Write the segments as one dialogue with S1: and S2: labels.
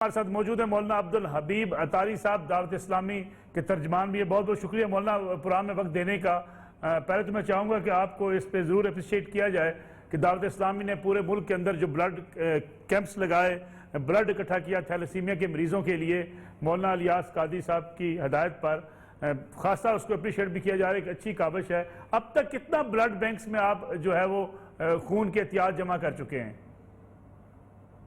S1: हमारे साथ मौजूद है मौलाना अब्दुल हबीब अतारी साहब, दावत इस्लामी के तर्जमान भी है। बहुत बहुत शुक्रिया मौलाना प्रोग्राम में वक्त देने का। पहले तो मैं चाहूँगा कि आपको इस पे ज़रूर अप्रिशिएट किया जाए कि दावत इस्लामी ने पूरे मुल्क के अंदर जो ब्लड कैंप्स लगाए, ब्लड इकट्ठा किया थैलेसीमिया के मरीज़ों के लिए, मौलाना इलियास कादरी साहब की हदायत पर खासा उसको अप्रिशिएट भी किया जा रहा है। एक अच्छी काविश है। अब तक कितना ब्लड बैंक्स में आप जो है वो खून के एहतियात जमा कर चुके हैं?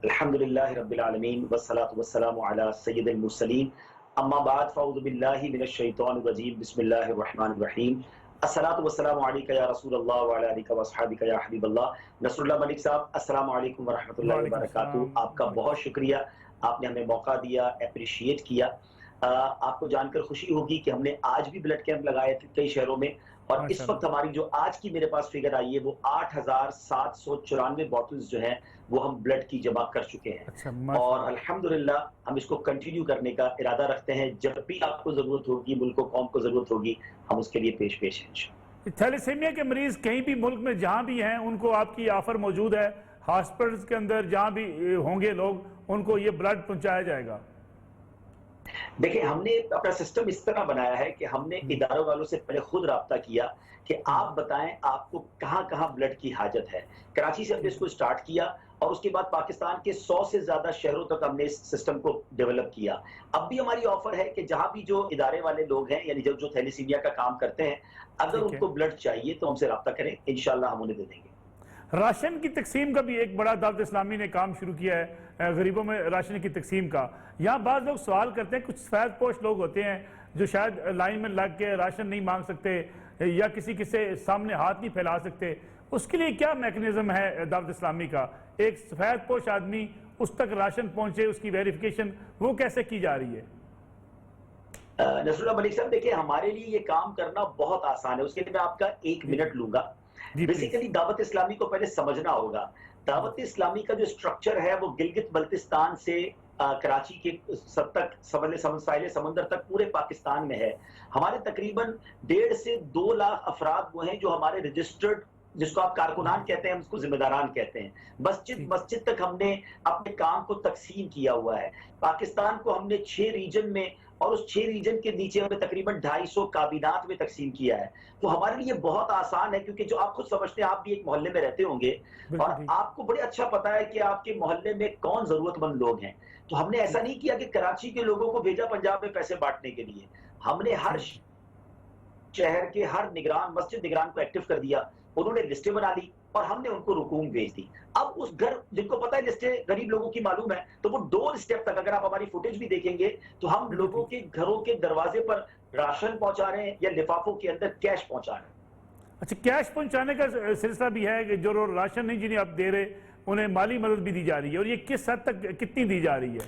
S2: अल्हम्दुलिल्लाह रब्बिल आलमीन वस्सलातु वस्सलामु अला सय्यिदिल मुरसलीन अम्मा बाद फ़अऊज़ु बिल्लाहि मिनश शैतानिर रजीम बिस्मिल्लाहिर रहमानिर रहीम अस्सलातु वस्सलामु अलैका या रसूलल्लाह व अला आलिका व अस्हाबिका या हबीबल्लाह। नसरुल्लाह मलिक साहब, अस्सलामु अलैकुम व रहमतुल्लाहि व बरकातुहू। आपका बहुत शुक्रिया, आपने हमें मौका दिया, एप्रिशिएट किया। आपको जानकर खुशी होगी कि हमने आज भी ब्लड कैंप लगाए थे कई शहरों में, और इस वक्त हमारी जो आज की मेरे पास फिगर आई है वो 8,794 बॉटल्स जो हैं वो हम ब्लड की जमा कर चुके हैं। और अल्हम्दुलिल्लाह हम इसको कंटिन्यू करने का इरादा रखते हैं। जब भी आपको जरूरत होगी, मुल्क को कौम को जरूरत होगी, हम उसके लिए पेश हैं।
S1: थैलेसीमिया के मरीज कहीं भी मुल्क में जहां भी हैं उनको आपकी ऑफर मौजूद है, हॉस्पिटल्स के अंदर जहां भी होंगे लोग उनको ये ब्लड पहुंचाया जाएगा?
S2: देखिए, हमने अपना सिस्टम इस तरह बनाया है कि हमने इदारों वालों से पहले खुद राब्ता किया कि आप बताएं आपको कहां कहां ब्लड की हाजत है। कराची से हमने इसको स्टार्ट किया और उसके बाद पाकिस्तान के 100 से ज्यादा शहरों तक हमने इस सिस्टम को डेवलप किया। अब भी हमारी ऑफर है कि जहां भी जो इदारे वाले लोग हैं, यानी जो थैलेसीमिया का काम करते हैं, अगर उनको ब्लड चाहिए तो हमसे राब्ता करें, इंशाल्लाह हम उन्हें दे देंगे।
S1: राशन की तकसीम का भी एक बड़ा दावत इस्लामी ने काम शुरू किया है, गरीबों में राशन की तकसीम का। यहाँ बाज़ लोग सवाल करते हैं, कुछ सफेद पोश लोग होते हैं जो शायद लाइन में लग के राशन नहीं मांग सकते या किसी के सामने हाथ नहीं फैला सकते, उसके लिए क्या मैकेनिज्म है दावत इस्लामी का? एक सफेद पोश आदमी उस तक राशन पहुंचे, उसकी वेरिफिकेशन वो कैसे की जा रही है?
S2: नसरुल्लाह मलिक साहब, देखिए हमारे लिए ये काम करना बहुत आसान है। उसके लिए मैं आपका 1 मिनट लूंगा। बेसिकली दावत इस्लामी को पहले समझना होगा। दावत इस्लामी का जो स्ट्रक्चर है वो गिलगित बल्तिस्तान से कराची के साहिल समंदर तक पूरे पाकिस्तान में है। हमारे तकरीबन 1.5 से 2 लाख अफराद वो हैं जो हमारे रजिस्टर्ड, जिसको आप कारकुनान कहते हैं, हम उसको जिम्मेदारान कहते हैं, मस्जिद तक हमने अपने काम को तकसीम किया हुआ है। पाकिस्तान को हमने 6 रीजन में, और उस 6 रीजन के नीचे हमने तकरीबन 250 काबिनात में तकसीम किया है। तो हमारे लिए बहुत आसान है, क्योंकि जो आप खुद समझते हैं, आप भी एक मोहल्ले में रहते होंगे और आपको बड़े अच्छा पता है कि आपके मोहल्ले में कौन जरूरतमंद लोग हैं। तो हमने ऐसा नहीं किया कि कराची के लोगों को भेजा पंजाब में पैसे बांटने के लिए। हमने हर शहर के हर निगरान, मस्जिद निगरान को एक्टिव कर दिया, उन्होंने लिस्टें बना ली और हमने उनको रुकूम भेज दी। अब उस घर, जिनको पता है लिस्टें गरीब लोगों की मालूम है, तो वो डोर स्टेप तक, अगर आप हमारी फुटेज भी देखेंगे तो हम लोगों के घरों के दरवाजे पर राशन पहुंचा रहे हैं या लिफाफों के अंदर कैश पहुंचा रहे हैं।
S1: अच्छा, कैश पहुंचाने का सिलसिला भी है कि जो राशन नहीं जिन्हें आप दे रहे उन्हें माली मदद भी दी जा रही है, और ये किस हद तक कितनी दी जा रही है?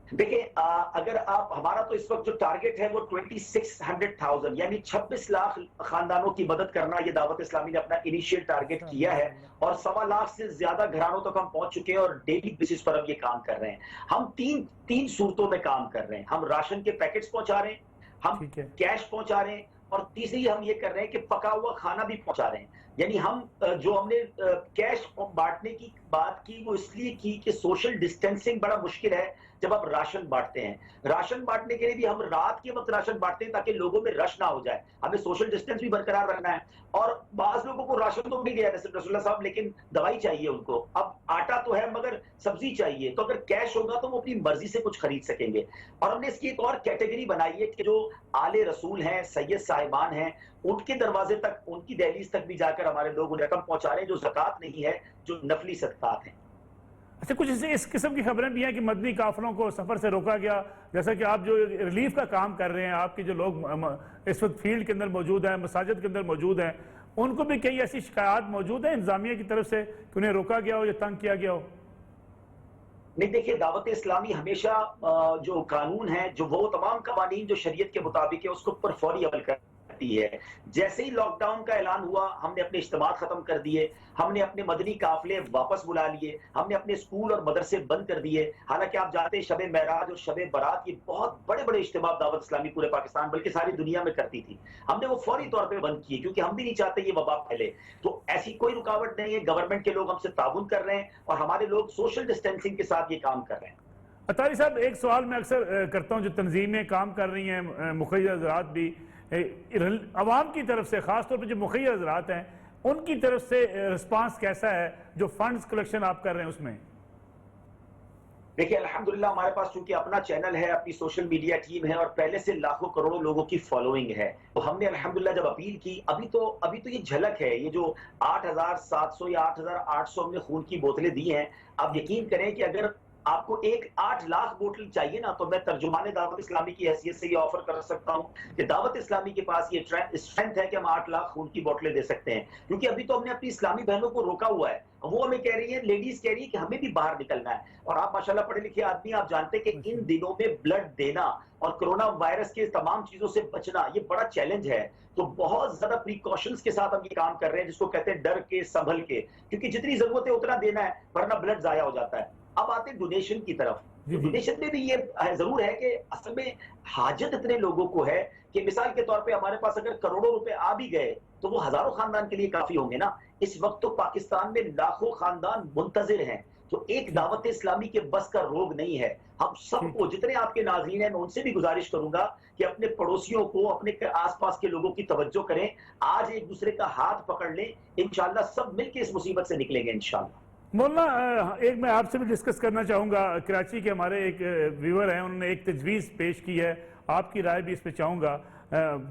S2: देखिए, अगर आप, हमारा तो इस वक्त जो टारगेट है वो 2600,000 यानी 26 लाख खानदानों की मदद करना, ये दावत इस्लामी ने अपना इनिशियल टारगेट किया है, और 1.25 लाख से ज्यादा घरानों तक हम पहुंच चुके हैं और डेली बेसिस पर हम ये काम कर रहे हैं। हम तीन सूरतों में काम कर रहे हैं। हम राशन के पैकेट्स पहुंचा रहे हैं, हम कैश पहुंचा रहे हैं, और तीसरी हम ये कर रहे हैं कि पका हुआ खाना भी पहुंचा रहे हैं। यानी हम जो हमने कैश बांटने की बात की वो इसलिए की कि सोशल डिस्टेंसिंग बड़ा मुश्किल है जब आप राशन बांटते हैं। राशन बांटने के लिए भी हम रात के वक्त राशन बांटते हैं ताकि लोगों में रश ना हो जाए। हमें सोशल डिस्टेंस भी बरकरार रखना है। और बाज लोगों को राशन तो मिल गया रसूलुल्लाह साहब, लेकिन दवाई चाहिए उनको। अब आटा तो है मगर सब्जी चाहिए, तो अगर कैश होगा तो वो अपनी मर्जी से कुछ खरीद सकेंगे। और हमने इसकी एक और कैटेगरी बनाई है कि जो आले रसूल हैं, सैयद साहिबान हैं, उनके दरवाजे तक, उनकी दहलीज तक भी जाकर हमारे लोग रकम पहुंचा रहे हैं, जो ज़कात नहीं है, जो नफली सदकात हैं।
S1: अच्छा, कुछ इस किस्म की खबरें भी हैं कि मदनी काफिलों को सफर से रोका गया, जैसा कि आप जो रिलीफ का काम कर रहे हैं, आपके जो लोग इस वक्त फील्ड के अंदर मौजूद हैं, मसाजिद के अंदर मौजूद हैं, उनको भी कई ऐसी शिकायत मौजूद है इंतजामिया की तरफ से कि उन्हें रोका गया हो या तंग किया गया हो?
S2: नहीं, देखिए, दावत इस्लामी हमेशा जो कानून है, जो वो तमाम कवानीन जो शरीयत के मुताबिक है, उसके ऊपर फौरी अमल करती सकती है। जैसे ही लॉकडाउन का ऐलान हुआ, हमने अपने इज्तिमा खत्म कर दिए, हमने अपने मदनी काफिले वापस बुला लिए, हमने अपने स्कूल और मदरसे बंद कर दिए। हालांकि आप जानते हैं शबे महराज और शबे बारात ये बहुत बड़े बड़े इज्तिमा दावत इस्लामी पूरे पाकिस्तान बल्कि सारी दुनिया में करती थी, हमने वो फौरी तौर पर बंद किए क्योंकि हम भी नहीं चाहते ये वबा फैले। तो ऐसी कोई रुकावट नहीं है, गवर्नमेंट के लोग हमसे ताउन कर रहे हैं और हमारे लोग सोशल डिस्टेंसिंग के साथ ये काम कर रहे हैं।
S1: अतारी साहब, एक सवाल मैं अक्सर करता हूं, जो तंजीमें काम कर रही हैं, मुखिया हज़रात भी, अवाम की तरफ से खासतौर पर जो मुखिया हज़रात हैं उनकी तरफ से रिस्पांस कैसा है जो फंड्स कलेक्शन आप कर रहे हैं उसमें?
S2: देखिए अल्हम्दुलिल्लाह हमारे पास चूंकि अपना चैनल है, अपनी सोशल मीडिया टीम है और पहले से लाखों करोड़ों लोगों की फॉलोइंग है, तो हमने अल्हम्दुलिल्लाह जब अपील की, अभी तो ये झलक है, ये जो 8,700 या 8,800 हमने खून की बोतलें दी हैं, आप यकीन करें कि अगर आपको 8 लाख बोतल चाहिए ना, तो मैं तर्जुमाने दावत इस्लामी की हैसियत से ये ऑफर कर सकता हूं कि दावत इस्लामी के पास ये स्ट्रेंथ है कि हम 8 लाख खून की बोतलें दे सकते हैं। क्योंकि अभी तो हमने अपनी इस्लामी बहनों को रोका हुआ है, वो हमें कह रही है, लेडीज कह रही है कि हमें भी बाहर निकलना है। और आप माशाल्लाह पढ़े लिखे आदमी, आप जानते हैं कि इन दिनों में ब्लड देना और कोरोना वायरस के तमाम चीजों से बचना ये बड़ा चैलेंज है। तो बहुत ज्यादा प्रिकॉशंस के साथ हम ये काम कर रहे हैं, जिसको कहते हैं डर के संभल के, क्योंकि जितनी जरूरत है उतना देना है, वरना ब्लड जाया हो जाता है। अब आते हैं डोनेशन की तरफ। तो डोनेशन में भी ये जरूर है कि असल में हाजत इतने लोगों को है कि मिसाल के तौर पे हमारे पास अगर करोड़ों रुपए आ भी गए तो वो हजारों खानदान के लिए काफी होंगे ना। इस वक्त तो पाकिस्तान में लाखों खानदान मुंतजिर हैं, तो एक दावत इस्लामी के बस का रोग नहीं है। हम सबको, जितने आपके नाज़रीन हैं, मैं उनसे भी गुजारिश करूंगा कि अपने पड़ोसियों को, अपने आसपास के लोगों की तवज्जो करें, आज एक दूसरे का हाथ पकड़ लें, इंशाल्लाह सब मिलकर इस मुसीबत से निकलेंगे इंशाल्लाह।
S1: मौलाना, एक मैं आपसे भी डिस्कस करना चाहूँगा, कराची के हमारे एक व्यूअर हैं, उन्होंने एक तजवीज़ पेश की है, आपकी राय भी इस पर चाहूँगा।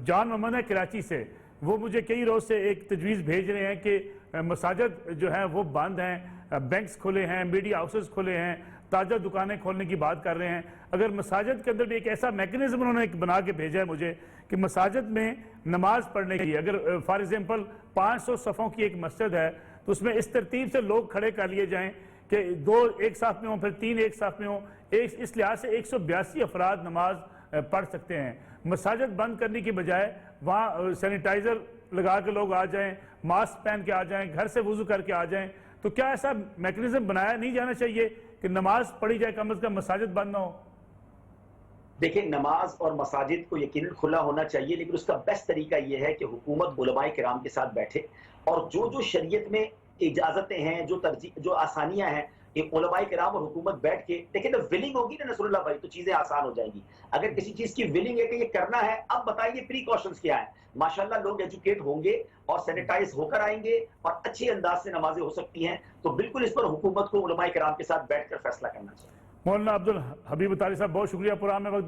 S1: जान मोहम्मद है कराची से, वो मुझे कई रोज़ से एक तजवीज़ भेज रहे हैं कि मसाजिद जो हैं वो बंद हैं, बैंक्स खुले हैं, मीडिया हाउसेस खुले हैं, ताज़ा दुकानें खोलने की बात कर रहे हैं। अगर मसाजिद के अंदर भी एक ऐसा मैकेनिज्म उन्होंने बना के भेजा है मुझे कि मसाजिद में नमाज पढ़ने की, अगर फॉर एग्जांपल 500 सफ़ों की एक मस्जिद है तो उसमें इस तरतीब से लोग खड़े कर लिए जाएं कि 2 एक साथ में हों, फिर 3 एक साथ में हों, इस लिहाज से 182 अफराद नमाज पढ़ सकते हैं। मसाजिद बंद करने की बजाय वहाँ सैनिटाइज़र लगा के लोग आ जाएं, मास्क पहन के आ जाएं, घर से वुजू करके आ जाएं। तो क्या ऐसा मैकेनिज्म बनाया नहीं जाना चाहिए कि नमाज पढ़ी जाए, कम अज़ कम मसाजिद बंद ना हो?
S2: देखिए, नमाज और मसाजिद को यकीनन खुला होना चाहिए, लेकिन उसका बेस्ट तरीका यह है कि हुकूमत उलमाए किराम के साथ बैठे और जो जो शरीयत में इजाजतें हैं, जो आसानियां हैं, उलमाए किराम और हुकूमत बैठ के देखिए, तो विलिंग होगी ना नसरुल्लाह भाई, तो चीजें आसान हो जाएंगी। अगर किसी चीज की विलिंग है कि ये करना है, अब बताइए प्रिकॉशंस क्या है। माशाल्लाह लोग एजुकेट होंगे और सैनिटाइज होकर आएंगे और अच्छे अंदाज से नमाजें हो सकती हैं। तो बिल्कुल इस पर हुकूमत को उलमाए किराम के साथ बैठकर फैसला करना चाहिए।
S1: मौलाना अब्दुल हबीब अतारी साहब, बहुत शुक्रिया प्रोग्राम में वक्त